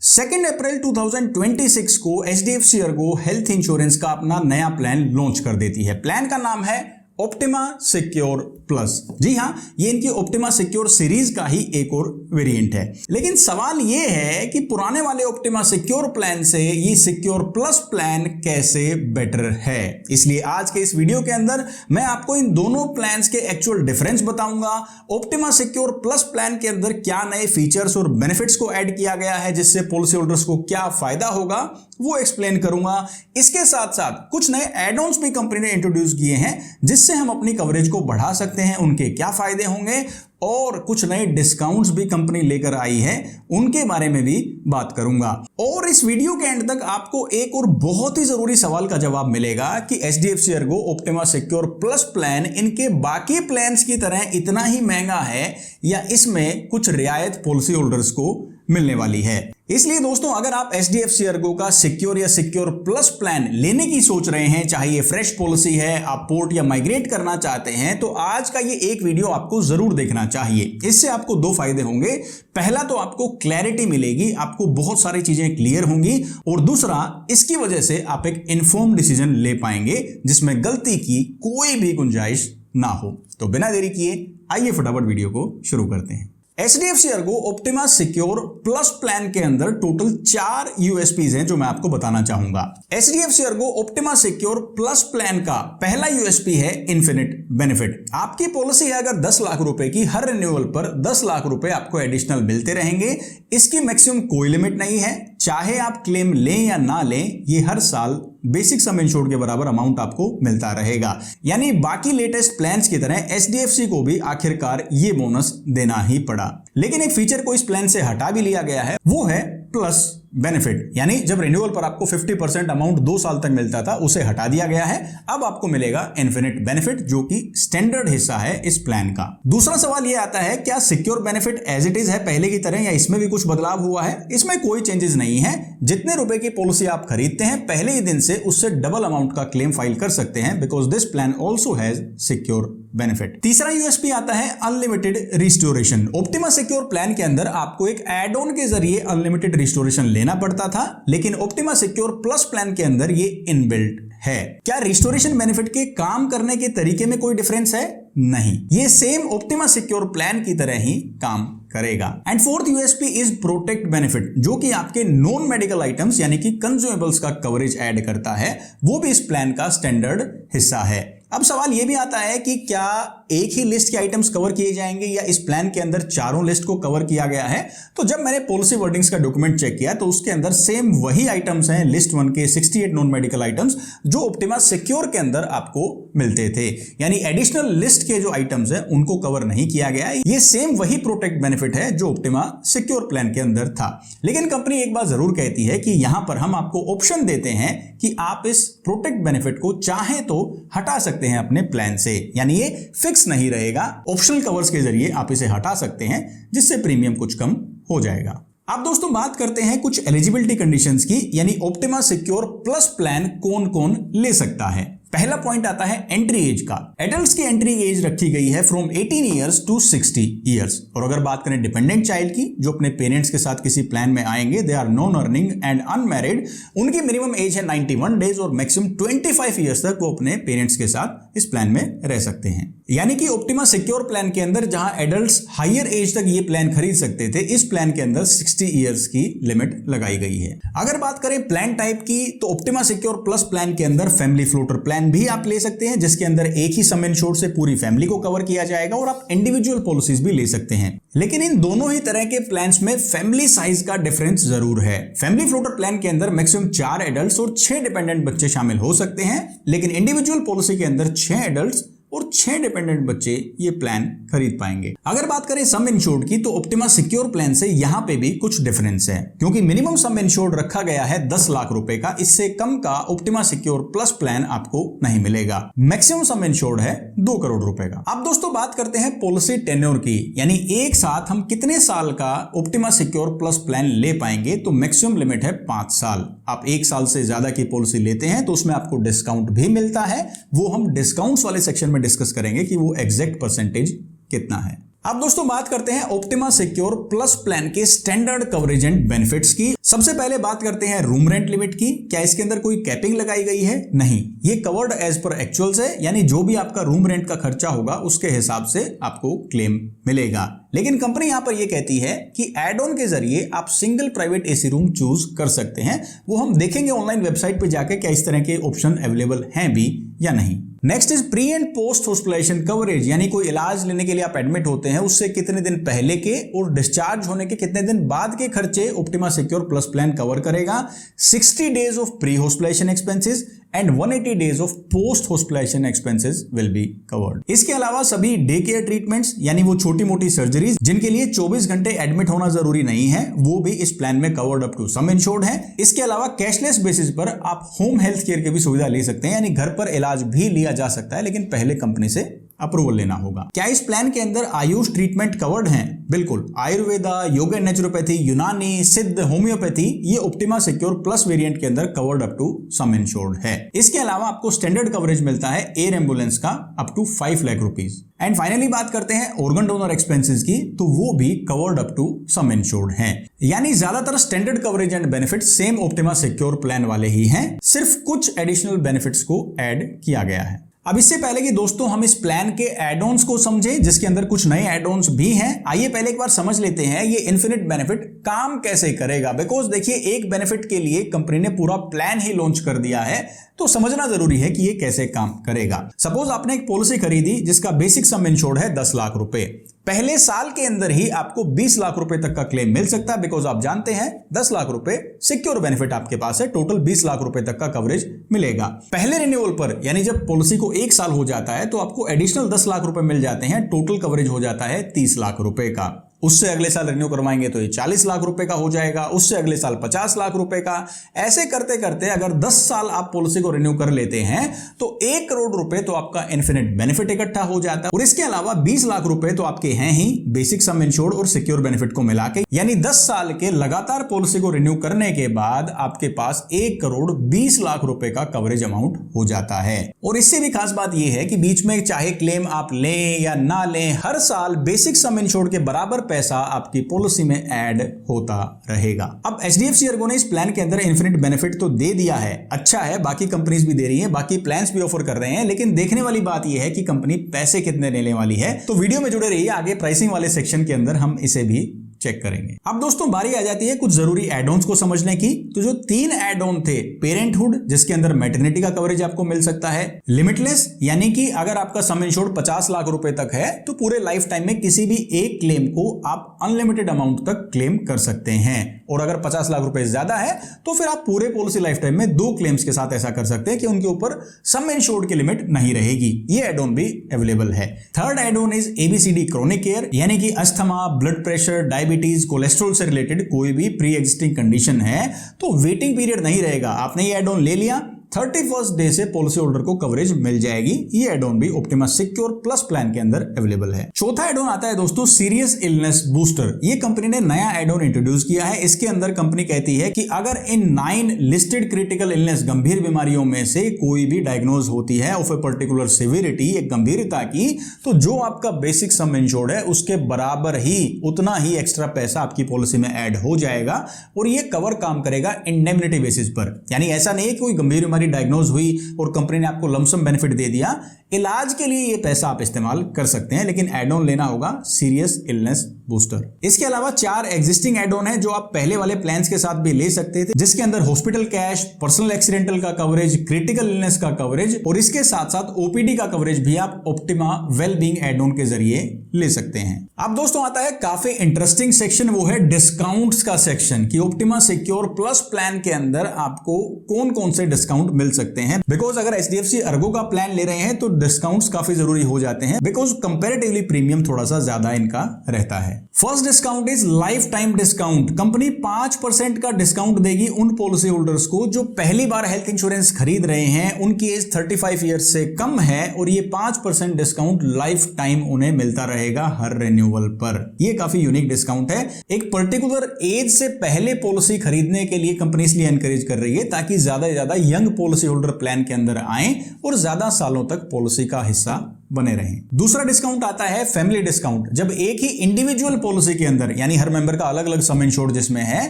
2 अप्रैल 2026 को HDFC Ergo health insurance का अपना नया प्लान लॉन्च कर देती है। प्लान का नाम है ऑप्टिमा सिक्योर प्लस। जी हां, ये इनकी ऑप्टिमा सिक्योर सीरीज का ही एक और वेरिएंट है। लेकिन सवाल ये है कि पुराने वाले ऑप्टिमा सिक्योर प्लान से ये सिक्योर प्लस प्लान कैसे बेटर है। इसलिए आज के इस वीडियो के अंदर मैं आपको इन दोनों प्लान्स के एक्चुअल डिफरेंस बताऊंगा। ऑप्टिमा सिक्योर प्लस प्लान के अंदर क्या नए फीचर्स और बेनिफिट्स को ऐड किया गया है, जिससे पॉलिसी होल्डर्स को क्या फायदा होगा, वो एक्सप्लेन करूंगा। इसके साथ साथ कुछ नए एड ऑन्स भी कंपनी ने इंट्रोड्यूस किए हैं, जिससे हम अपनी कवरेज को बढ़ा सकते हैं। उनके क्या फायदे होंगे, और कुछ नए डिस्काउंट्स भी कंपनी लेकर आई है, उनके बारे में भी बात करूंगा। और इस वीडियो के एंड तक आपको एक और बहुत ही जरूरी सवाल का जवाब मिलेगा कि HDFC Ergo optima Secure plus plan इनके बाकी प्लान्स की तरह इतना ही महंगा है या इसमें कुछ रियायत पॉलिसी होल्डर्स को मिलने वाली है। इसलिए दोस्तों, अगर आप एचडीएफसी अर्गो का सिक्योर या सिक्योर प्लस प्लान लेने की सोच रहे हैं, चाहे ये फ्रेश पॉलिसी है, आप पोर्ट या माइग्रेट करना चाहते हैं, तो आज का ये एक वीडियो आपको जरूर देखना चाहिए। इससे आपको दो फायदे होंगे। पहला तो आपको क्लैरिटी मिलेगी, आपको बहुत सारी चीजें क्लियर होंगी, और दूसरा इसकी वजह से आप एक इन्फॉर्म्ड डिसीजन ले पाएंगे जिसमें गलती की कोई भी गुंजाइश ना हो। तो बिना देरी किए आइए फटाफट वीडियो को शुरू करते हैं। HDFC Ergo optima Secure plus plan के अंदर टोटल 4 यूएसपीज हैं जो मैं आपको बताना चाहूंगा। HDFC Ergo optima Secure plus plan का पहला यूएसपी है इन्फिनिट बेनिफिट। आपकी पॉलिसी है अगर 10 लाख रुपए की, हर रिन्यूअल पर 10 लाख रुपए आपको एडिशनल मिलते रहेंगे। इसकी मैक्सिमम कोई लिमिट नहीं है, चाहे आप क्लेम लें या ना लें, ये हर साल बेसिक सम इंश्योर्ड के बराबर अमाउंट आपको मिलता रहेगा। यानी बाकी लेटेस्ट प्लान्स की तरह एचडीएफसी को भी आखिरकार ये बोनस देना ही पड़ा। लेकिन एक फीचर को इस प्लान से हटा भी लिया गया है, वो है प्लस बेनिफिट। यानी जब रिन्यूअल पर आपको 50% अमाउंट 2 साल तक मिलता था, उसे हटा दिया गया है। अब आपको मिलेगा इन्फिनिट बेनिफिट, जो कि स्टैंडर्ड हिस्सा है इस प्लान का। दूसरा सवाल यह आता है, क्या secure benefit as it is है पहले की तरह, या इसमें भी कुछ बदलाव हुआ है? इसमें कोई चेंजेस नहीं है। जितने रुपए की पॉलिसी आप खरीदते हैं, पहले ही दिन से उससे डबल अमाउंट का क्लेम फाइल कर सकते हैं, because this plan also has secure benefit. तीसरा यूएसपी आता है unlimited restoration. Optima Secure plan के अंदर आपको एक एड ऑन के जरिए अनलिमिटेड रिस्टोरेशन लेना पड़ता था, लेकिन ऑप्टिमा सिक्योर प्लस प्लान के अंदर ये इनबिल्ट है। क्या रिस्टोरेशन बेनिफिट के काम करने के तरीके में कोई डिफरेंस है? नहीं, ये सेम ऑप्टिमा सिक्योर प्लान की तरह ही काम करेगा। And fourth USP is protect benefit, जो कि आपके नॉन मेडिकल आइटम्स यानी कि कंज्यूमेबल्स का कवरेज ऐड करता है। वो भी इस प्लान का स्टैंडर्ड हिस्सा है। अब सवाल यह भी आता है कि क्या एक ही लिस्ट के आइटम्स कवर किए जाएंगे, या इस प्लान के अंदर चारों लिस्ट को कवर किया गया है? तो जब मैंने पॉलिसी वर्डिंग्स का डॉक्यूमेंट चेक किया, तो उसके अंदर सेम वही आइटम्स हैं, लिस्ट 1 के 68 नॉन मेडिकल आइटम्स जो ऑप्टिमा सिक्योर के अंदर आपको मिलते थे। यानी एडिशनल लिस्ट के जो आइटम्स हैं उनको कवर नहीं किया गया। ये सेम वही प्रोटेक्ट बेनिफिट है जो ऑप्टिमा सिक्योर प्लान के अंदर था। लेकिन कंपनी एक बात जरूर कहती है कि यहां पर हम आपको ऑप्शन देते हैं कि आप इस प्रोटेक्ट बेनिफिट को चाहे तो हटा सकते हैं अपने प्लान से। यानी ये फिक्स नहीं रहेगा, ऑप्शनल कवर्स के जरिए आप इसे हटा सकते हैं, जिससे प्रीमियम कुछ कम हो जाएगा। अब दोस्तों बात करते हैं कुछ एलिजिबिलिटी कंडीशंस की, यानी ऑप्टिमा सिक्योर प्लस प्लान कौन कौन ले सकता है। पहला पॉइंट आता है एंट्री एज का। एडल्ट्स की एंट्री एज रखी गई है फ्रॉम 18 ईयर्स टू 60 ईयर्स। और अगर बात करें डिपेंडेंट चाइल्ड की, जो अपने पेरेंट्स के साथ किसी प्लान में आएंगे, they are non earning and unmarried, उनकी मिनिमम एज है 91 डेज और मैक्सिमम 25 ईयर्स तक वो अपने पेरेंट्स के साथ इस प्लान में रह सकते हैं। यानी कि ऑप्टिमा सिक्योर प्लान के अंदर जहां एडल्ट्स हायर एज तक ये प्लान खरीद सकते थे, इस प्लान के अंदर 60 ईयर्स की लिमिट लगाई गई है। अगर बात करें प्लान टाइप की, तो ऑप्टिमा सिक्योर प्लस प्लान के अंदर फैमिली फ्लोटर प्लान भी आप ले सकते हैं, जिसके अंदर एक ही सम इंश्योर्ड से पूरी फैमिली को कवर किया जाएगा, और आप इंडिविजुअल पॉलिसीज भी ले सकते हैं। लेकिन इन दोनों ही तरह के प्लान्स में फैमिली साइज का डिफरेंस जरूर है। फैमिली फ्लोटर प्लान के अंदर मैक्सिमम 4 एडल्ट्स और 6 डिपेंडेंट बच्चे शामिल हो सकते हैं, लेकिन इंडिविजुअल पॉलिसी के अंदर 6 एडल्ट्स और 6 डिपेंडेंट बच्चे ये प्लान खरीद पाएंगे। अगर बात करें सम इंश्योर्ड की, तो ऑप्टिमा सिक्योर प्लान से यहां पे भी कुछ डिफरेंस है, क्योंकि मिनिमम सम इंश्योर्ड रखा गया है 10 लाख रुपए का। इससे कम का ऑप्टिमा सिक्योर प्लस प्लान आपको नहीं मिलेगा। मैक्सिमम सम इंश्योर्ड है 2 करोड़ रुपए का। अब दोस्तों बात करते हैं पॉलिसी टेन्योर की, यानी एक साथ हम कितने साल का ऑप्टिमा सिक्योर प्लस प्लान ले पाएंगे। तो मैक्सिमम लिमिट है 5 साल। आप 1 साल से ज्यादा की पॉलिसी लेते हैं तो उसमें आपको डिस्काउंट भी मिलता है। वो हम डिस्काउंट्स वाले सेक्शन में डिस्कस करेंगे कि वो एग्जैक्ट परसेंटेज कितना है। अब दोस्तों बात करते हैं ऑप्टिमा सिक्योर प्लस प्लान के स्टैंडर्ड कवरेज एंड बेनिफिट्स की। सबसे पहले बात करते हैं रूम रेंट लिमिट की। क्या इसके अंदर कोई कैपिंग लगाई गई है? नहीं, ये कवर्ड एज पर एक्चुअल्स है, यानी जो भी आपका रूम रेंट का खर्चा होगा उसके हिसाब से आपको क्लेम मिलेगा। लेकिन कंपनी यहां पर यह कहती है कि एड ऑन के जरिए आप single private AC room choose कर सकते हैं। वो हम देखेंगे ऑनलाइन वेबसाइट पे जाके क्या इस तरह के ऑप्शन अवेलेबल हैं भी या नहीं। Next is pre and post hospitalization coverage, यानी कोई इलाज लेने के लिए आप एडमिट होते हैं उससे कितने दिन पहले के और डिस्चार्ज होने के कितने दिन बाद के खर्चे Optima Secure plus plan cover करेगा। 60 days of pre hospitalization expenses and 180 days of post hospitalization expenses will be covered. इसके अलावा सभी डे केयर ट्रीटमेंट्स, यानी वो छोटी मोटी सर्जरीज जिनके लिए 24 घंटे एडमिट होना जरूरी नहीं है, वो भी इस प्लान में covered up to sum insured है। इसके अलावा कैशलेस बेसिस पर आप होम हेल्थ केयर की भी सुविधा ले सकते हैं, यानी घर पर इलाज भी लिया जा सकता है, लेकिन पहले कंपनी से अप्रूवल लेना होगा। क्या इस प्लान के अंदर आयुष ट्रीटमेंट कवर्ड हैं? बिल्कुल। आयुर्वेदा, योगा एंड नेचुरोपैथी, यूनानी, सिद्ध, होम्योपैथी, ये ऑप्टिमा सिक्योर प्लस वेरिएंट के अंदर covered up to sum insured है। इसके अलावा आपको स्टैंडर्ड कवरेज मिलता है एयर एम्बुलेंस का up to 5 lakh rupees. And finally बात करते हैं ऑर्गन डोनर एक्सपेंसेस की, तो वो भी covered up to sum insured हैं। यानी ज्यादातर standard coverage and benefit same Optima Secure plan वाले ही हैं, सिर्फ कुछ एडिशनल बेनिफिट्स को ऐड किया गया है। अब इससे पहले कि दोस्तों हम इस प्लान के एड ऑन्स को समझें, जिसके अंदर कुछ नए एड ऑन्स भी हैं, आइए पहले एक बार समझ लेते हैं ये इन्फिनिट बेनिफिट काम कैसे करेगा। बिकॉज देखिए, एक बेनिफिट के लिए कंपनी ने पूरा प्लान ही लॉन्च कर दिया है, तो समझना जरूरी है कि ये कैसे काम करेगा। सपोज आपने एक पॉलिसी खरीदी जिसका बेसिक सम इंश्योर्ड है 10 लाख रुपए। पहले साल के अंदर ही आपको 20 लाख रुपए तक का क्लेम मिल सकता है, बिकॉज आप जानते हैं 10 लाख रुपए सिक्योर बेनिफिट आपके पास है, टोटल 20 लाख रुपए तक का कवरेज मिलेगा। पहले रिन्यूअल पर, यानी जब पॉलिसी को 1 साल हो जाता है, तो आपको एडिशनल 10 लाख रुपए मिल जाते हैं, टोटल कवरेज हो जाता है 30 लाख रुपए का। उससे अगले साल रिन्यू करवाएंगे तो ये 40 लाख रुपए का हो जाएगा, उससे अगले साल 50 लाख रुपए का। ऐसे करते करते अगर 10 साल आप पॉलिसी को रिन्यू कर लेते हैं तो 1 करोड़ रुपए तो आपका इन्फिनिट बेनिफिट इकट्ठा हो जाता है। और इसके अलावा 20 लाख रुपए तो आपके हैं ही बेसिक सम इंश्योर्ड और सिक्योर बेनिफिट को मिला के, यानी 10 साल के लगातार पॉलिसी को रिन्यू करने के बाद आपके पास 1 करोड़ 20 लाख रुपए का कवरेज अमाउंट हो जाता है। और इससे भी खास बात यह है कि बीच में चाहे क्लेम आप लें या ना लें, हर साल बेसिक सम इंश्योर्ड के बराबर पैसा आपकी पॉलिसी में ऐड होता रहेगा। अब एचडीएफसी अर्गो ने इस प्लान के अंदर इन्फिनिट बेनिफिट तो दे दिया है, अच्छा है, बाकी कंपनीज भी दे रही हैं, बाकी प्लान्स भी ऑफर कर रहे हैं, लेकिन देखने वाली बात यह है कि कंपनी पैसे कितने लेने वाली है। तो वीडियो में जुड़े रहिए, आगे प्राइसिंग वाले सेक्शन के अंदर हम इसे भी चेक करेंगे। अब दोस्तों बारी आ जाती है कुछ जरूरी एड ऑन्स को समझने की। तो जो 3 एड ऑन थे, पेरेंटहुड जिसके अंदर मैटरनिटी का कवरेज आपको मिल सकता है, लिमिटलेस यानी कि अगर आपका सम इंश्योर्ड 50 लाख रुपए तक है तो पूरे लाइफ टाइम में किसी भी एक क्लेम को आप अनलिमिटेड अमाउंट तक क्लेम कर सकते हैं, और अगर 50 लाख रुपए ज्यादा है तो फिर आप पूरे पॉलिसी लाइफ टाइम में 2 क्लेम्स के साथ ऐसा कर सकते हैं कि उनके ऊपर सम इंश्योर्ड की लिमिट नहीं रहेगी। ये एड ऑन भी अवेलेबल है। Third add on is ABCD chronic care, यानी कि asthma, blood pressure, diabetes, cholesterol से रिलेटेड कोई भी प्री एग्जिस्टिंग कंडीशन है तो वेटिंग पीरियड नहीं रहेगा। आपने ये एड ऑन ले लिया, 31st डे से पॉलिसी होल्डर को कवरेज मिल जाएगी। ये एड ऑन भी ऑप्टिमा सिक्योर प्लस प्लान के अंदर अवेलेबल है। चौथा एड ऑन आता है दोस्तों सीरियस इलनेस बूस्टर। ये कंपनी ने नया एड ऑन इंट्रोड्यूस किया है। इसके अंदर कंपनी कहती है कि अगर इन 9 लिस्टेड क्रिटिकल इलनेस, गंभीर बीमारियों में से कोई भी डायग्नोज होती है ऑफ ए पर्टिकुलर सिविरिटी, एक गंभीरता की, तो जो आपका बेसिक सम इंश्योर्ड है उसके बराबर ही उतना ही एक्स्ट्रा पैसा आपकी पॉलिसी में ऐड हो जाएगा, और ये कवर काम करेगा इंडेमनिटी बेसिस पर। यानी ऐसा नहीं है कि कोई गंभीर डायग्नोज हुई और कंपनी ने आपको लमसम बेनिफिट दे दिया, इलाज के लिए ये पैसा आप इस्तेमाल कर सकते हैं, लेकिन एड ऑन लेना होगा सीरियस इलनेस बूस्टर। इसके अलावा 4 एग्जिस्टिंग एड ऑन है जो आप पहले वाले प्लान्स के साथ भी ले सकते थे, जिसके अंदर हॉस्पिटल कैश, पर्सनल एक्सीडेंटल का कवरेज, क्रिटिकल इलनेस का कवरेज, और इसके साथ साथ ओपीडी का कवरेज भी आप ऑप्टिमा वेलबींग एड ऑन के जरिए ले सकते हैं। अब दोस्तों आता है काफी इंटरेस्टिंग सेक्शन, वो है डिस्काउंट्स का सेक्शन, कि ऑप्टिमा सिक्योर प्लस प्लान के अंदर आपको कौन कौन से डिस्काउंट मिल सकते हैं। बिकॉज अगर एचडीएफसी अर्गो का प्लान ले रहे हैं तो डिस्काउंट्स काफी जरूरी हो जाते हैं, बिकॉज कंपैरेटिवली प्रीमियम थोड़ा सा ज्यादा इनका रहता है। First discount is life time discount. Company 5% का डिस्काउंट देगी उन पॉलिसी होल्डर्स को जो पहली बार हेल्थ इंश्योरेंस खरीद रहे हैं, उनकी एज 35 ईयर्स से कम है, और ये 5% डिस्काउंट लाइफ टाइम उन्हें मिलता रहेगा हर रिन्यूअल पर। ये काफी यूनिक डिस्काउंट है। एक पर्टिकुलर एज से पहले पॉलिसी खरीदने के लिए कंपनी इसलिए एनकरेज कर रही है ताकि ज्यादा से ज्यादा यंग पॉलिसी होल्डर प्लान के अंदर आए और ज्यादा सालों तक पॉलिसी का हिस्सा बने रहें। दूसरा डिस्काउंट आता है फैमिली डिस्काउंट। जब एक ही इंडिविजुअल पॉलिसी के अंदर यानी हर मेंबर का अलग अलग सम इंश्योर्ड जिसमें है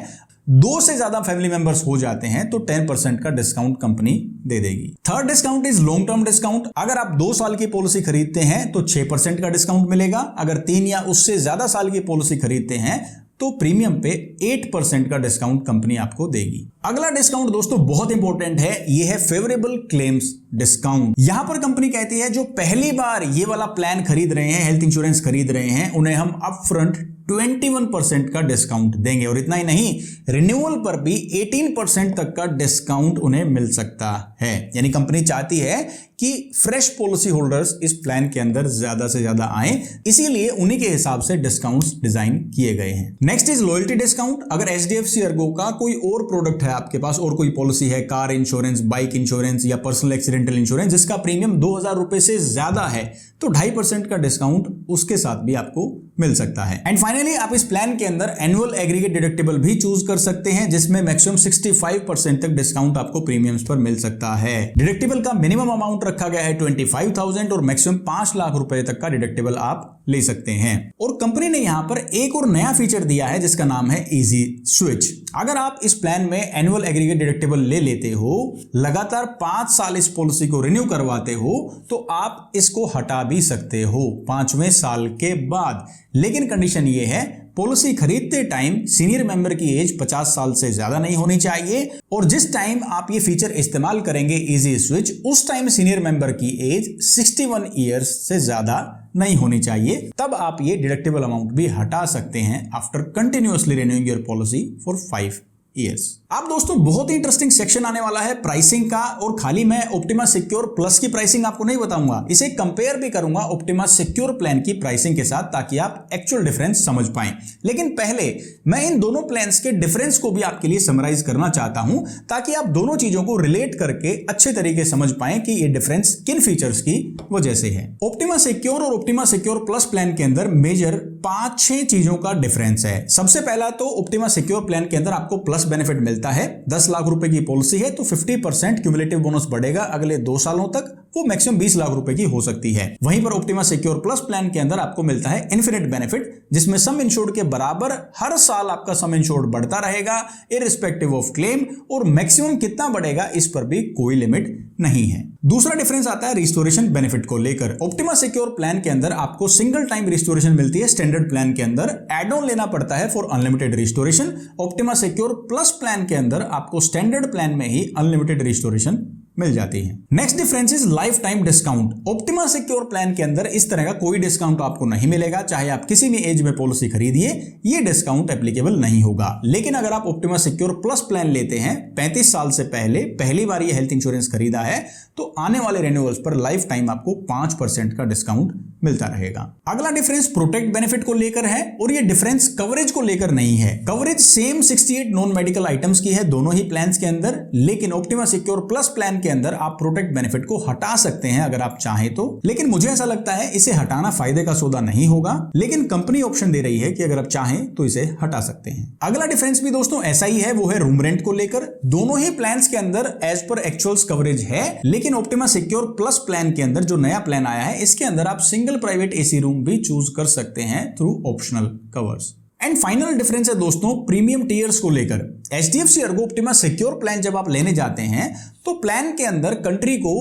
2 से ज्यादा फैमिली मेंबर्स हो जाते हैं तो 10% का डिस्काउंट कंपनी दे देगी। Third discount is long term discount. अगर आप 2 साल की पॉलिसी खरीदते हैं तो 6% का डिस्काउंट मिलेगा। अगर 3 या उससे ज्यादा साल की पॉलिसी खरीदते हैं तो प्रीमियम पे 8% का डिस्काउंट कंपनी आपको देगी। अगला डिस्काउंट दोस्तों बहुत इंपॉर्टेंट है, ये है फेवरेबल क्लेम्स डिस्काउंट। यहां पर कंपनी कहती है जो पहली बार ये वाला प्लान खरीद रहे हैं, हेल्थ इंश्योरेंस खरीद रहे हैं, उन्हें हम अपफ्रंट 21% का डिस्काउंट देंगे। और इतना ही नहीं, रिन्यूअल पर भी 18% तक का डिस्काउंट उन्हें मिल सकता है। यानी कंपनी चाहती है कि फ्रेश पॉलिसी होल्डर्स इस प्लान के अंदर ज्यादा से ज्यादा आए, इसीलिए उन्हीं के हिसाब से डिस्काउंट्स डिजाइन किए गए हैं। Next is loyalty discount. अगर HDFC ERGO का कोई और प्रोडक्ट है आपके पास, और कोई पॉलिसी है, कार इंश्योरेंस, बाइक इंश्योरेंस या पर्सनल एक्सीडेंटल इंश्योरेंस, जिसका प्रीमियम 2000 रुपए से ज्यादा है, तो 2.5% का डिस्काउंट उसके साथ भी आपको मिल सकता है। एंड फाइनली आप इस प्लान के अंदर एनुअल एग्रीगेट डिडक्टिबल भी चूज कर सकते हैं, जिसमें मैक्सिमम 65% तक डिस्काउंट आपको प्रीमियम्स पर मिल सकता है। डिडक्टिबल का मिनिमम अमाउंट रखा गया है 25,000 और मैक्सिमम 5 लाख रुपए तक का डिडक्टिबल आप ले सकते हैं। और कंपनी ने यहां पर एक और नया फीचर दिया है जिसका नाम है इजी स्विच। अगर आप इस प्लान में एनुअल एग्रीगेट डिडक्टिबल ले लेते हो, लगातार 5 साल इस पॉलिसी को रिन्यू करवाते हो, तो आप इसको हटा भी सकते हो 5वें साल के बाद। लेकिन कंडीशन ये है, पॉलिसी खरीदते टाइम सीनियर मेंबर की एज 50 साल से ज्यादा नहीं होनी चाहिए, और जिस टाइम आप ये फीचर इस्तेमाल करेंगे इजी स्विच, उस टाइम सीनियर मेंबर की एज 61 ईयर्स से ज्यादा नहीं होनी चाहिए। तब आप ये डिडक्टिबल अमाउंट भी हटा सकते हैं after continuously renewing your policy for 5 years. अब दोस्तों बहुत ही इंटरेस्टिंग सेक्शन आने वाला है प्राइसिंग का, और खाली मैं ऑप्टिमा सिक्योर प्लस की प्राइसिंग आपको नहीं बताऊंगा, इसे कंपेयर भी करूंगा ऑप्टिमा सिक्योर प्लान की प्राइसिंग के साथ, ताकि आप एक्चुअल डिफरेंस समझ पाएं। लेकिन पहले मैं इन दोनों प्लान्स के डिफरेंस को भी आपके लिए समराइज करना चाहता हूं, ताकि आप दोनों चीजों को रिलेट करके अच्छे तरीके से समझ पाएं कि ये डिफरेंस किन फीचर्स की वजह से है। ऑप्टिमा सिक्योर और ऑप्टिमा सिक्योर प्लस प्लान के अंदर मेजर 5-6 चीजों का डिफरेंस है। सबसे पहला तो ऑप्टिमा सिक्योर प्लान के अंदर आपको प्लस बेनिफिट मिलता है। 10 लाख रुपए की पॉलिसी है तो 50% क्यूमुलेटिव बोनस बढ़ेगा अगले 2 सालों तक, वो मैक्सिमम 20 लाख रुपए की हो सकती है। वहीं पर ऑप्टिमा सिक्योर प्लस प्लान के अंदर आपको मिलता है इन्फिनिट बेनिफिट, जिसमें सम इंश्योर्ड के बराबर हर साल आपका सम इंश्योर्ड बढ़ता रहेगा इररिस्पेक्टिव ऑफ क्लेम, और मैक्सिमम कितना बढ़ेगा इस पर भी कोई लिमिट नहीं है। दूसरा डिफरेंस आता है रिस्टोरेशन बेनिफिट को लेकर। ऑप्टिमा सिक्योर प्लान के अंदर आपको सिंगल टाइम रिस्टोरेशन मिलती है, स्टैंडर्ड प्लान के अंदर एड ऑन लेना पड़ता है for unlimited restoration. Optima Secure plus plan के अंदर आपको स्टैंडर्ड प्लान में ही अनलिमिटेड रिस्टोरेशन मिल जाती है। Next difference is life time discount. Optima Secure plan के अंदर इस तरह का कोई डिस्काउंट आपको नहीं मिलेगा, चाहे आप किसी भी एज में पॉलिसी खरीदिए, ये डिस्काउंट एप्लीकेबल नहीं होगा। लेकिन अगर आप ऑप्टिमा सिक्योर प्लस प्लान लेते हैं 35 साल से पहले, पहली बार ये हेल्थ इंश्योरेंस खरीदा है, तो आने वाले रिन्यूअल्स पर लाइफ टाइम आपको 5% का डिस्काउंट मिलता रहेगा। अगला डिफरेंस प्रोटेक्ट बेनिफिट को लेकर है, और ये डिफरेंस कवरेज को लेकर नहीं है। Coverage same 68 non medical items की है दोनों ही प्लान्स के अंदर, लेकिन ऑप्टिमा सिक्योर प्लस प्लान के अंदर आप प्रोटेक्ट बेनिफिट को हटा सकते हैं अगर आप चाहें तो। लेकिन मुझे ऐसा लगता है इसे हटाना फायदे का सौदा नहीं होगा, लेकिन कंपनी ऑप्शन दे रही है कि अगर आप चाहें तो इसे हटा सकते हैं। अगला डिफरेंस भी दोस्तों ऐसा ही है, वो है रूम रेंट को लेकर। दोनों ही प्लान्स के अंदर एज पर एक्चुअल्स कवरेज है, लेकिन ऑप्टिमा सिक्योर प्लस प्लान के अंदर जो नया प्लान आया है, इसके अंदर आप सिंगल प्राइवेट एसी रूम भी चूज कर सकते हैं through optional covers. And final difference है दोस्तों प्रीमियम टीयर्स को लेकर। HDFC ERGO optima Secure plan जब आप लेने जाते हैं तो प्लान के अंदर कंट्री को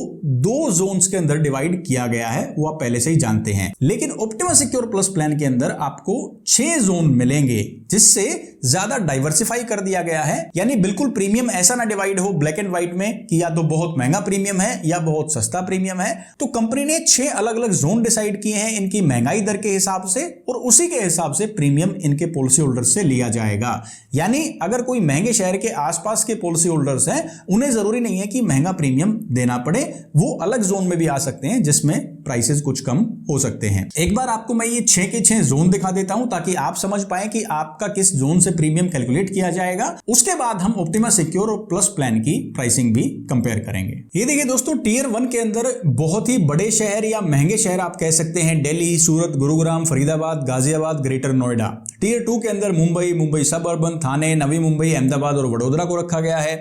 2 जोन्स के अंदर डिवाइड किया गया है, वो आप पहले से ही जानते हैं। लेकिन ऑप्टिमा सिक्योर प्लस प्लान के अंदर आपको 6 जोन मिलेंगे, जिससे ज्यादा डाइवर्सिफाई कर दिया गया है। यानी बिल्कुल प्रीमियम ऐसा ना डिवाइड हो ब्लैक एंड व्हाइट में कि या तो बहुत महंगा प्रीमियम है या बहुत सस्ता प्रीमियम है। तो कंपनी ने 6 अलग अलग जोन डिसाइड किए हैं इनकी महंगाई दर के हिसाब से, और उसी के हिसाब से प्रीमियम इनके पॉलिसी होल्डर से लिया जाएगा। यानी अगर कोई महंगे शहर के आसपास के पॉलिसी होल्डर्स हैं, उन्हें जरूरी नहीं है कि महंगा प्रीमियम देना पड़े, वो अलग जोन में भी आ सकते हैं जिसमें प्राइसेस कुछ कम हो सकते हैं। एक बार आपको मैं ये 6 के 6 जोन दिखा देता हूं ताकि आप समझ पाए कि आपका किस जोन से प्रीमियम कैलकुलेट किया जाएगा। उसके बाद हम ऑप्टिमा सिक्योर और प्लस प्लान की प्राइसिंग भी कंपेयर करेंगे। ये देखिए दोस्तों, टियर 1 के अंदर बहुत ही बड़े शहर या महंगे शहर आप कह सकते हैं दिल्ली, सूरत, गुरुग्राम, फरीदाबाद, गाजियाबाद, ग्रेटर नोएडा। टियर 2 के अंदर मुंबई, मुंबई सब अर्बन, थाने, नवी मुंबई, अहमदाबाद और वडोदरा को रखा गया है।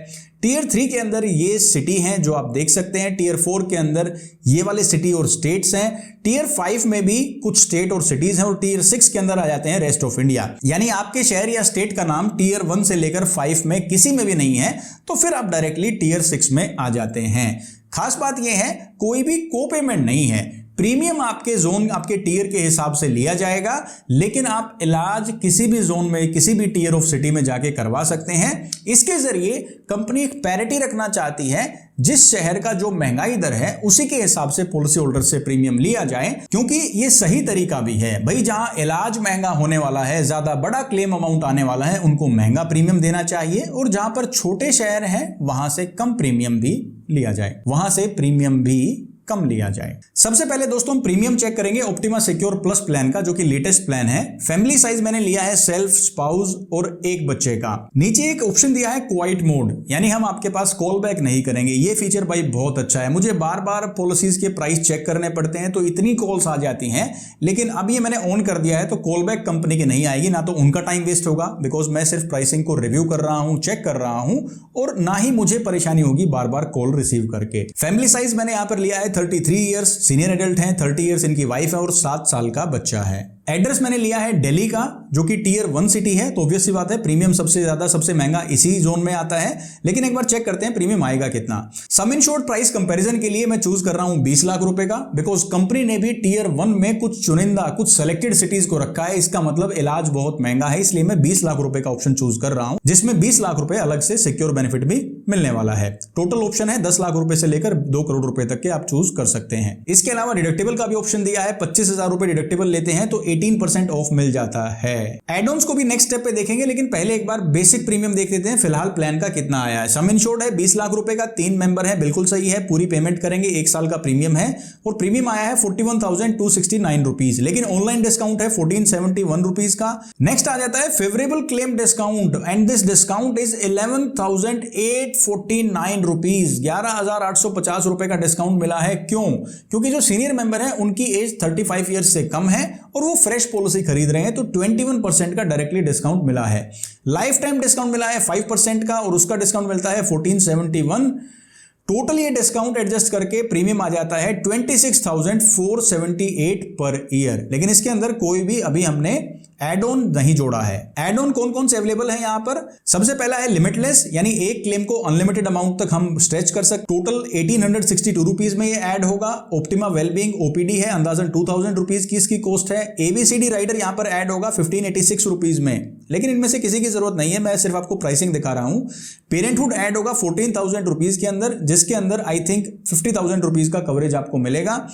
टीयर 3 के अंदर ये सिटी हैं जो आप देख सकते हैं, टीयर 4 के अंदर ये वाले सिटी और स्टेट्स हैं, टीयर 5 में भी कुछ स्टेट और सिटीज हैं और टीयर 6 के अंदर आ जाते हैं रेस्ट ऑफ इंडिया। यानी आपके शहर या स्टेट का नाम टीयर 1 से लेकर 5 में किसी में भी नहीं है तो फिर आप डायरेक्टली टीयर 6 में आ जाते हैं। खास बात यह है कोई भी को पेमेंट नहीं है, प्रीमियम आपके जोन आपके टीयर के हिसाब से लिया जाएगा, लेकिन आप इलाज किसी भी जोन में किसी भी टीयर ऑफ सिटी में जाके करवा सकते हैं। इसके जरिए कंपनी एक पैरिटी रखना चाहती है, जिस शहर का जो महंगाई दर है उसी के हिसाब से पॉलिसी होल्डर से प्रीमियम लिया जाए, क्योंकि ये सही तरीका भी है। भाई जहां इलाज महंगा होने वाला है, ज्यादा बड़ा क्लेम अमाउंट आने वाला है, उनको महंगा प्रीमियम देना चाहिए और जहां पर छोटे शहर हैं वहां से कम प्रीमियम भी लिया जाए, वहां से प्रीमियम भी कम लिया जाए। सबसे पहले दोस्तों हम प्रीमियम चेक करेंगे ऑप्टिमा सिक्योर प्लस प्लान का, जो कि लेटेस्ट प्लान है। फैमिली साइज मैंने लिया है सेल्फ, स्पाउस और एक बच्चे का। नीचे एक ऑप्शन दिया है क्वाइट मोड, यानी हम आपके पास कॉल बैक नहीं करेंगे। ये फीचर भाई बहुत अच्छा है। मुझे बार बार पॉलिसीज के प्राइस चेक करने पड़ते हैं तो इतनी कॉल्स आ जाती हैं, लेकिन अब ये मैंने ऑन कर दिया है तो कॉल बैक कंपनी की नहीं आएगी, ना तो उनका टाइम वेस्ट होगा बिकॉज मैं सिर्फ प्राइसिंग को रिव्यू कर रहा हूं, चेक कर रहा हूं, और ना ही मुझे परेशानी होगी बार बार कॉल रिसीव करके। फैमिली साइज मैंने यहां पर लिया है 33 ईयर्स, सीनियर एडल्ट हैं, 30 ईयर्स इनकी वाइफ है और 7 साल का बच्चा है। एड्रेस मैंने लिया है दिल्ली का, जो कि टीयर 1 सिटी है, तो ऑब्वियस सी बात है प्रीमियम सबसे ज्यादा सबसे महंगा इसी जोन में आता है। लेकिन एक बार चेक करते हैं प्रीमियम आएगा कितना। सम इंश्योर्ड प्राइस कंपैरिजन के लिए मैं चूज कर रहा हूं 20 लाख रुपए का, बिकॉज कंपनी ने भी टीयर 1 में कुछ चुनिंदा कुछ सेलेक्टेड सिटीज को रखा है। इसका मतलब इलाज बहुत महंगा है, इसलिए मैं 20 लाख रुपए का ऑप्शन चूज कर रहा हूं, जिसमें 20 लाख रुपए अलग से सिक्योर बेनिफिट भी मिलने वाला है। टोटल ऑप्शन है 10 लाख रुपए से लेकर 2 करोड़ रुपए तक के आप चूज कर सकते हैं। इसके अलावा डिडक्टेबल का भी ऑप्शन दिया है, 25,000 रुपए डिडक्टेबल लेते हैं तो 18% ऑफ मिल जाता है। एड-ऑन्स को भी नेक्स्ट स्टेप पे देखेंगे, लेकिन पहले एक बार बेसिक प्रीमियम देख लेते हैं फिलहाल प्लान का कितना आया है। सम इंश्योर्ड है 20 लाख रुपए का, 3 मेंबर है, बिल्कुल सही है, पूरी पेमेंट करेंगे, 1 साल का प्रीमियम है और प्रीमियम आया है 41,269 रुपीज, लेकिन ऑनलाइन डिस्काउंट है 1471 रुपीज का। नेक्स्ट आ जाता है favourable claim discount and this discount is 11,849 rupees, 11,850 रुपए का डिस्काउंट मिला है। क्यों? क्योंकि जो सीनियर मेंबर है उनकी एज 35 ईयर्स से कम है और वो फ्रेश पॉलिसी खरीद रहे हैं, तो 21% का डायरेक्टली डिस्काउंट मिला है। लाइफ टाइम डिस्काउंट मिला है 5% का और उसका डिस्काउंट मिलता है 1471। टोटल ये डिस्काउंट एडजस्ट करके प्रीमियम आ जाता है 26,478 पर ईयर। लेकिन इसके अंदर कोई भी अभी हमने एड ऑन नहीं जोड़ा है। एड ऑन कौन कौन से अवेलेबल है यहां पर? सबसे पहला है लिमिटलेस, यानी एक क्लेम को अनलिमिटेड अमाउंट तक हम स्ट्रेच कर सकते। टोटल 1862 रुपीज में ये ऐड होगा। ऑप्टिमा वेलबींग ओपीडी है, अंदाजन 2000 रुपीज की इसकी कॉस्ट है। एबीसीडी राइडर यहां पर ऐड होगा 1586 रुपीज में, लेकिन इनमें से किसी की जरूरत नहीं है, मैं सिर्फ आपको प्राइसिंग दिखा रहा हूं। पेरेंटहुड ऐड होगा 14,000 रुपीज के अंदर, जिसके अंदर आई थिंक 50,000 रुपीज का कवरेज आपको मिलेगा।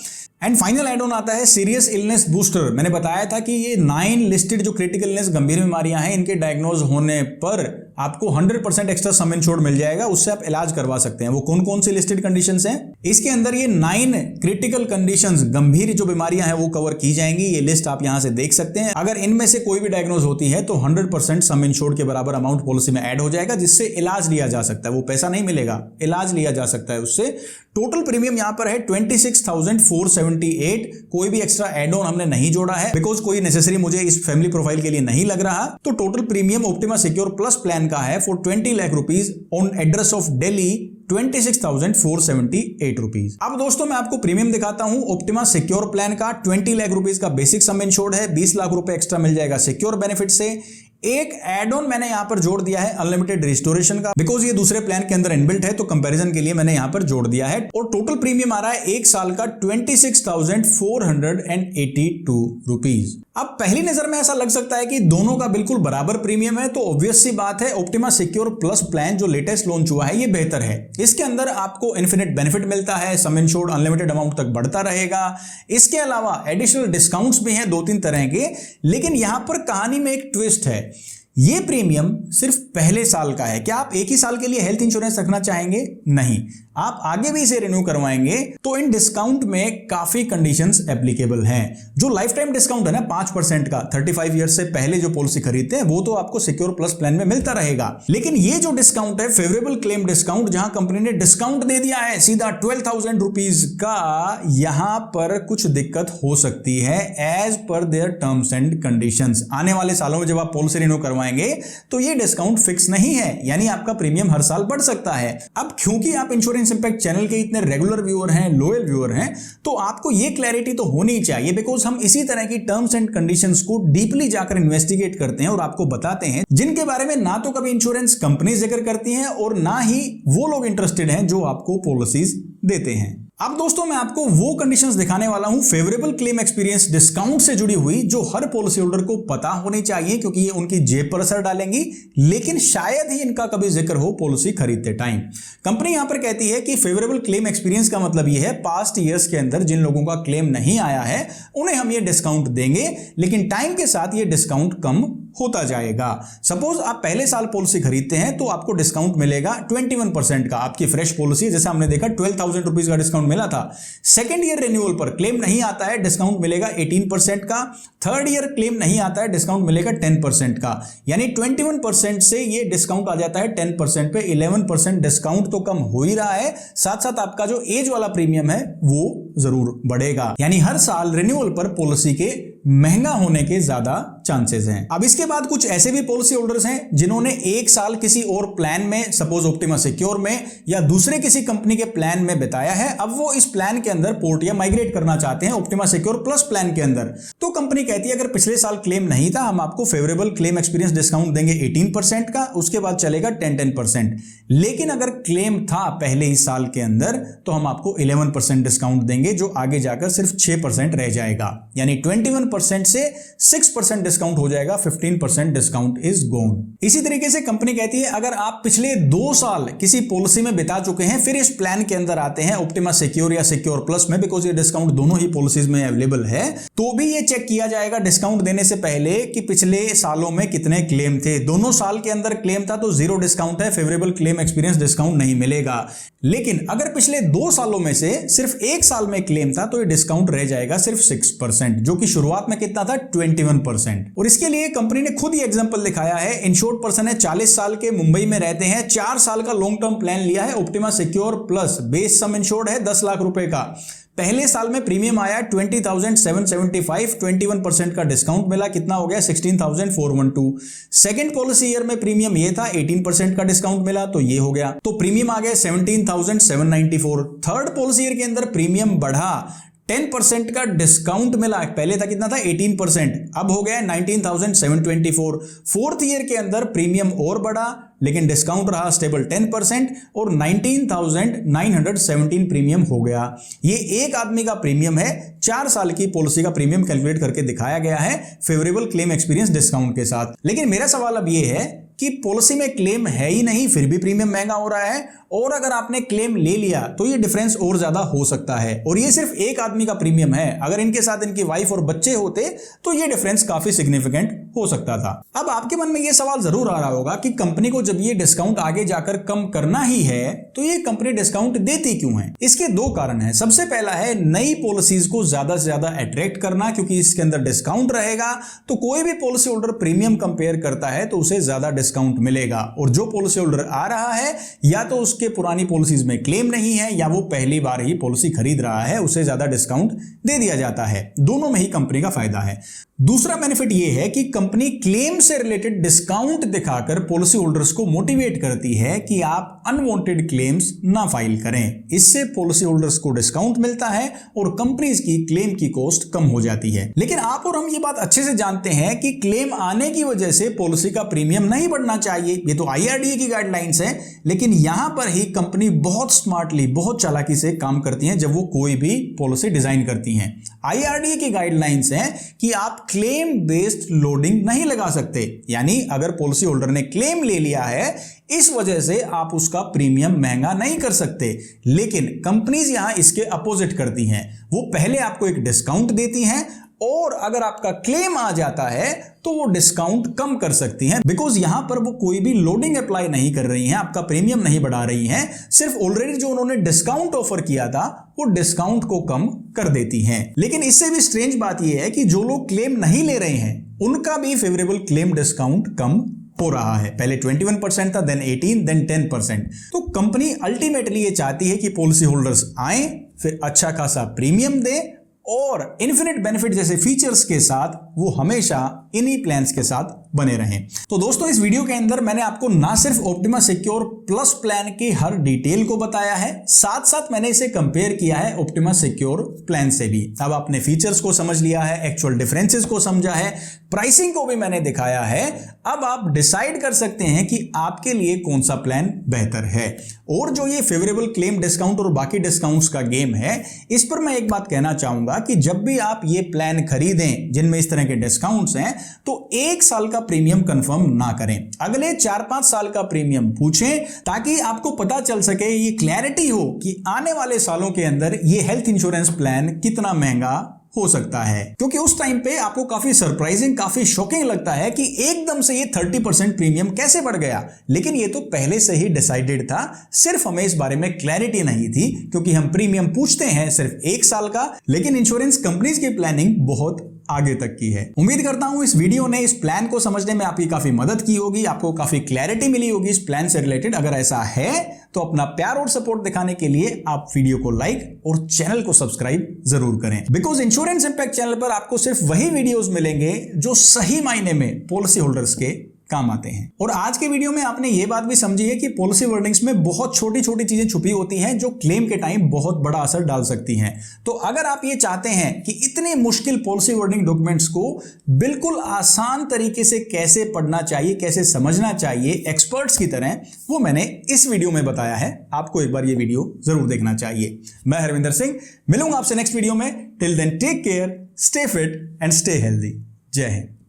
एंड फाइनल एड ऑन आता है सीरियस इलनेस बूस्टर। मैंने बताया था कि ये 9 लिस्टेड जो क्रिटिकल इलनेस गंभीर बीमारियां हैं, इनके डायग्नोज होने पर आपको 100% एक्स्ट्रा सम इंश्योर्ड मिल जाएगा, उससे आप इलाज करवा सकते हैं। वो कौन कौन सी लिस्टेड कंडीशंस हैं? इसके अंदर ये 9 क्रिटिकल कंडीशंस, गंभीर जो बीमारियां हैं वो कवर की जाएंगी। ये लिस्ट आप यहां से देख सकते हैं। अगर इनमें से कोई भी डायग्नोज होती है तो 100% सम इंश्योर्ड के बराबर अमाउंट पॉलिसी में ऐड हो जाएगा, जिससे इलाज लिया जा सकता है। वो पैसा नहीं मिलेगा, इलाज लिया जा सकता है उससे। टोटल प्रीमियम यहां पर है 26,478। कोई भी एक्स्ट्रा एड ऑन हमने नहीं जोड़ा है, बिकॉज कोई नेसेसरी मुझे इस फैमिली प्रोफाइल के लिए नहीं लग रहा। तो total premium optima Secure plus plan का है for 20 lakh rupees on address of Delhi 26,478 rupees. अब दोस्तों मैं आपको प्रीमियम दिखाता हूं ऑप्टिमा सिक्योर प्लान का। 20 लाख रुपीज का बेसिक सम इंश्योर्ड है, 20 लाख रुपए एक्स्ट्रा मिल जाएगा सिक्योर बेनिफिट से। एक एड ऑन मैंने यहां पर जोड़ दिया है अनलिमिटेड रिस्टोरेशन का, बिकॉज ये दूसरे प्लान के अंदर इनबिल्ट है, तो कंपैरिजन के लिए मैंने यहां पर जोड़ दिया है। और टोटल प्रीमियम आ रहा है 1 साल का 26,482 रुपीज। अब पहली नजर में ऐसा लग सकता है कि दोनों का बिल्कुल बराबर प्रीमियम है, तो ऑब्वियस सी बात है ऑप्टिमा सिक्योर प्लस प्लान जो लेटेस्ट लॉन्च हुआ है ये बेहतर है। इसके अंदर आपको इन्फिनिट बेनिफिट मिलता है, सम इंश्योर्ड अनलिमिटेड अमाउंट तक बढ़ता रहेगा। इसके अलावा एडिशनल डिस्काउंट्स भी हैं 2-3 तरह के। लेकिन यहां पर कहानी में एक ट्विस्ट है, ये प्रीमियम सिर्फ पहले साल का है। क्या आप एक ही साल के लिए हेल्थ इंश्योरेंस रखना चाहेंगे? नहीं, आप आगे भी इसे रिन्यू करवाएंगे तो इन डिस्काउंट में काफी कंडीशंस एप्लीकेबल हैं। जो लाइफ टाइम डिस्काउंट है ना 5% का 35 ईयर से पहले जो पॉलिसी खरीदते हैं वो तो आपको सिक्योर प्लस प्लान में मिलता रहेगा, लेकिन ये जो डिस्काउंट है फेवरेबल क्लेम डिस्काउंट, जहां कंपनी ने डिस्काउंट दे दिया है सीधा 12,000 रुपीज का, यहां पर कुछ दिक्कत हो सकती है as per their terms and conditions. आने वाले सालों में जब आप पॉलिसी रिन्यू करवाएंगे तो ये डिस्काउंट फिक्स नहीं है, यानी आपका प्रीमियम हर साल बढ़ सकता है। अब क्योंकि आप इंश्योरेंस इंपैक्ट चैनल के इतने रेगुलर व्यूअर हैं, लॉयल व्यूअर हैं, तो आपको ये क्लैरिटी तो होनी चाहिए, बिकॉज हम इसी तरह की टर्म्स एंड कंडीशंस को डीपली जाकर इन्वेस्टिगेट करते हैं और आपको बताते हैं जिनके बारे में ना तो कभी इंश्योरेंस कंपनी जिक्र करती हैं और ना ही वो लोग इंटरेस्टेड हैं जो आपको पॉलिसीज देते हैं। अब दोस्तों मैं आपको वो कंडीशंस दिखाने वाला हूं फेवरेबल क्लेम एक्सपीरियंस डिस्काउंट से जुड़ी हुई, जो हर पॉलिसी होल्डर को पता होनी चाहिए क्योंकि ये उनकी जेब पर असर डालेंगी, लेकिन शायद ही इनका कभी जिक्र हो पॉलिसी खरीदते टाइम। कंपनी यहां पर कहती है कि फेवरेबल क्लेम एक्सपीरियंस का मतलब यह है पास्ट ईयर्स के अंदर जिन लोगों का क्लेम नहीं आया है उन्हें हम ये डिस्काउंट देंगे, लेकिन टाइम के साथ ये डिस्काउंट कम होता जाएगा। सपोज आप पहले साल पॉलिसी खरीदते हैं तो आपको डिस्काउंट मिलेगा 21% का, आपकी फ्रेश पॉलिसी जैसे हमने देखा 12,000 रुपीज का डिस्काउंट मिला था। सेकंड ईयर रिन्यूअल पर क्लेम नहीं आता है, डिस्काउंट मिलेगा 18% का। थर्ड ईयर क्लेम नहीं आता है, डिस्काउंट मिलेगा 10% का, यानी 21% से ये डिस्काउंट आ जाता है 10% पे। 11% डिस्काउंट तो कम हो ही रहा है, साथ साथ आपका जो एज वाला प्रीमियम है वो जरूर बढ़ेगा, यानी हर साल रिन्यूअल पर पॉलिसी के महंगा होने के ज्यादा चांसेस हैं। अब इसके बाद कुछ ऐसे भी पॉलिसी होल्डर्स हैं जिन्होंने एक साल किसी और प्लान में, सपोज ऑप्टिमा सिक्योर में या दूसरे किसी कंपनी के प्लान में बिताया है, अब वो इस प्लान के अंदर पोर्ट या माइग्रेट करना चाहते हैं ऑप्टिमा सिक्योर प्लस प्लान के अंदर। तो कंपनी कहती है अगर पिछले साल क्लेम नहीं था हम आपको फेवरेबल क्लेम एक्सपीरियंस डिस्काउंट देंगे 18% का, उसके बाद चलेगा 10%। लेकिन अगर क्लेम था पहले ही साल के अंदर तो हम आपको 11% डिस्काउंट देंगे, जो आगे जाकर सिर्फ 6% रह जाएगा, यानी 21% से 6% डिस्काउंट हो जाएगा, 15% डिस्काउंट इज गॉन। इसी तरीके से कंपनी कहती है अगर आप पिछले 2 साल किसी पॉलिसी में बिता चुके हैं फिर इस प्लान के अंदर आते हैं ऑप्टिमा सिक्योर या सिक्योर प्लस में, बिकॉज ये डिस्काउंट दोनों ही पॉलिसीज में अवेलेबल है, तो भी ये चेक किया जाएगा डिस्काउंट देने से पहले कि पिछले सालों में कितने क्लेम थे। दोनों साल के अंदर क्लेम था तो 0 डिस्काउंट है, फेवरेबल क्लेम एक्सपीरियंस डिस्काउंट नहीं मिलेगा। लेकिन अगर पिछले 2 सालों में से सिर्फ 1 साल में क्लेम था तो ये डिस्काउंट रह जाएगा सिर्फ 6%, जो कि शुरुआत में कितना था 21%। और इसके लिए कंपनी ने खुद ही एग्जांपल दिखाया है। इंश्योर्ड पर्सन है, 40 साल के, मुंबई में रहते हैं, 4 साल का लॉन्ग टर्म प्लान लिया है ऑप्टिमा सिक्योर प्लस, बेस सम इंश्योर्ड है 10 लाख रुपए का। पहले साल में प्रीमियम आया 20,775, 21% का डिस्काउंट मिला, कितना हो गया 16,412। सेकंड पॉलिसी ईयर में प्रीमियम ये था, 18% का डिस्काउंट मिला तो ये हो गया, तो प्रीमियम आ गया 17,794। थर्ड पॉलिसी ईयर के अंदर प्रीमियम बढ़ा, 10% का डिस्काउंट मिला, पहले था कितना था 18%, अब हो गया 19,724। फोर्थ ईयर के अंदर प्रीमियम और बढ़ा लेकिन डिस्काउंट रहा स्टेबल 10% और 19,917 प्रीमियम हो गया। ये एक आदमी का प्रीमियम है, 4 साल की पॉलिसी का प्रीमियम कैलकुलेट करके दिखाया गया है फेवरेबल क्लेम एक्सपीरियंस डिस्काउंट के साथ। लेकिन मेरा सवाल अब ये है कि पॉलिसी में क्लेम है ही नहीं फिर भी प्रीमियम महंगा हो रहा है, और अगर आपने क्लेम ले लिया तो ये डिफरेंस और ज्यादा हो सकता है, और ये सिर्फ एक आदमी का प्रीमियम है, अगर इनके साथ इनकी वाइफ और बच्चे होते तो ये डिफरेंस काफी सिग्निफिकेंट हो सकता था। अब आपके मन में ये सवाल जरूर आ रहा होगा कि कंपनी को जब ये डिस्काउंट आगे जाकर कम करना ही है तो ये कंपनी डिस्काउंट देती क्यों है? इसके 2 कारण हैं। सबसे पहला है नई पॉलिसीज को ज्यादा से ज्यादा अट्रैक्ट करना, क्योंकि इसके अंदर डिस्काउंट रहेगा तो कोई भी पॉलिसी होल्डर प्रीमियम कंपेयर करता है तो उसे ज्यादा डिस्काउंट मिलेगा, और जो पॉलिसी होल्डर आ रहा है या तो उसके पुरानी पॉलिसीज में क्लेम नहीं है या वो पहली बार ही पॉलिसी खरीद रहा है, उसे ज्यादा डिस्काउंट दे दिया जाता है। दोनों में ही कंपनी का फायदा है। दूसरा बेनिफिट यह है कि कंपनी क्लेम से रिलेटेड डिस्काउंट दिखाकर पॉलिसी होल्डर्स को मोटिवेट करती है कि आप अनवांटेड क्लेम्स ना फाइल करें। इससे पॉलिसी होल्डर्स को डिस्काउंट मिलता है और कंपनीज की क्लेम की कॉस्ट कम हो जाती है। लेकिन आप और हम ये बात अच्छे से जानते हैं कि क्लेम आने की वजह से पॉलिसी का प्रीमियम नहीं बढ़ना चाहिए, ये तो IRDA की गाइडलाइंस है। लेकिन यहां पर ही कंपनी बहुत स्मार्टली, बहुत चालाकी से काम करती है जब वो कोई भी पॉलिसी डिजाइन करती हैं। IRDA की गाइडलाइंस है कि आप क्लेम बेस्ड लोडिंग नहीं लगा सकते, यानी अगर पॉलिसी होल्डर ने क्लेम ले लिया है इस वजह से आप उसका प्रीमियम महंगा नहीं कर सकते। लेकिन कंपनीज यहां इसके अपोजिट करती हैं, वो पहले आपको एक डिस्काउंट देती हैं, और अगर आपका क्लेम आ जाता है तो वो डिस्काउंट कम कर सकती हैं, बिकॉज यहां पर वो कोई भी लोडिंग अप्लाई नहीं कर रही हैं, आपका प्रीमियम नहीं बढ़ा रही हैं, सिर्फ ऑलरेडी जो उन्होंने डिस्काउंट ऑफर किया था वो डिस्काउंट को कम कर देती हैं। लेकिन इससे भी स्ट्रेंज बात यह है कि जो लोग क्लेम नहीं ले रहे हैं उनका भी फेवरेबल क्लेम डिस्काउंट कम हो रहा है। पहले 21% था, देन 18, देन 10%। तो कंपनी अल्टीमेटली ये चाहती है कि पॉलिसी होल्डर्स आए, फिर अच्छा खासा प्रीमियम दें और इन्फिनिट बेनिफिट जैसे फीचर्स के साथ वो हमेशा इन्हीं प्लान्स के साथ बने रहें। तो दोस्तों, इस वीडियो के अंदर मैंने आपको ना सिर्फ ऑप्टिमा सिक्योर प्लस प्लान की हर डिटेल को बताया है, साथ साथ मैंने इसे कंपेयर किया है ऑप्टिमा सिक्योर प्लान से भी। अब आपने फीचर्स को समझ लिया है, एक्चुअल डिफरेंसेस को समझा है, प्राइसिंग को भी मैंने दिखाया है। अब आप डिसाइड कर सकते हैं कि आपके लिए कौन सा प्लान बेहतर है। और जो ये फेवरेबल क्लेम डिस्काउंट और बाकी डिस्काउंट्स का गेम है, इस पर मैं एक बात कहना चाहूंगा कि जब भी आप ये प्लान खरीदें जिनमें इस तरह के डिस्काउंट्स हैं, तो 1 साल का प्रीमियम कंफर्म ना करें, अगले 4-5 साल का प्रीमियम पूछें, ताकि आपको पता चल सके, ये क्लैरिटी हो कि आने वाले सालों के अंदर ये हेल्थ इंश्योरेंस प्लान कितना महंगा हो सकता है। क्योंकि उस टाइम पे आपको काफी सरप्राइजिंग, काफी शॉकिंग लगता है कि एकदम से ये 30% प्रीमियम कैसे बढ़ गया। लेकिन ये तो पहले से ही डिसाइडेड था, सिर्फ हमें इस बारे में क्लैरिटी नहीं थी, क्योंकि हम प्रीमियम पूछते हैं सिर्फ 1 साल का, लेकिन इंश्योरेंस कंपनीज की प्लानिंग बहुत आगे तक की है। उम्मीद करता हूं इस वीडियो ने इस प्लान को समझने में आपकी काफी मदद की होगी, आपको काफी क्लैरिटी मिली होगी इस प्लान से रिलेटेड। अगर ऐसा है तो अपना प्यार और सपोर्ट दिखाने के लिए आप वीडियो को लाइक और चैनल को सब्सक्राइब जरूर करें, बिकॉज इंश्योरेंस इंपैक्ट चैनल पर आपको सिर्फ वही वीडियोस मिलेंगे जो सही मायने में पॉलिसी होल्डर्स के काम आते हैं। और आज के वीडियो में आपने ये बात भी समझी है कि पॉलिसी वर्डिंग्स में बहुत छोटी छोटी चीजें छुपी होती हैं जो क्लेम के टाइम बहुत बड़ा असर डाल सकती हैं। तो अगर आप ये चाहते हैं कि इतने मुश्किल पॉलिसी वर्डिंग डॉक्यूमेंट्स को बिल्कुल आसान तरीके से कैसे पढ़ना चाहिए, कैसे समझना चाहिए एक्सपर्ट्स की तरह, वो मैंने इस वीडियो में बताया है। आपको एक बार ये वीडियो जरूर देखना चाहिए। मैं हरविंदर सिंह, मिलूंगा आपसे नेक्स्ट वीडियो में। Till then take care, stay fit and stay healthy. जय हिंद।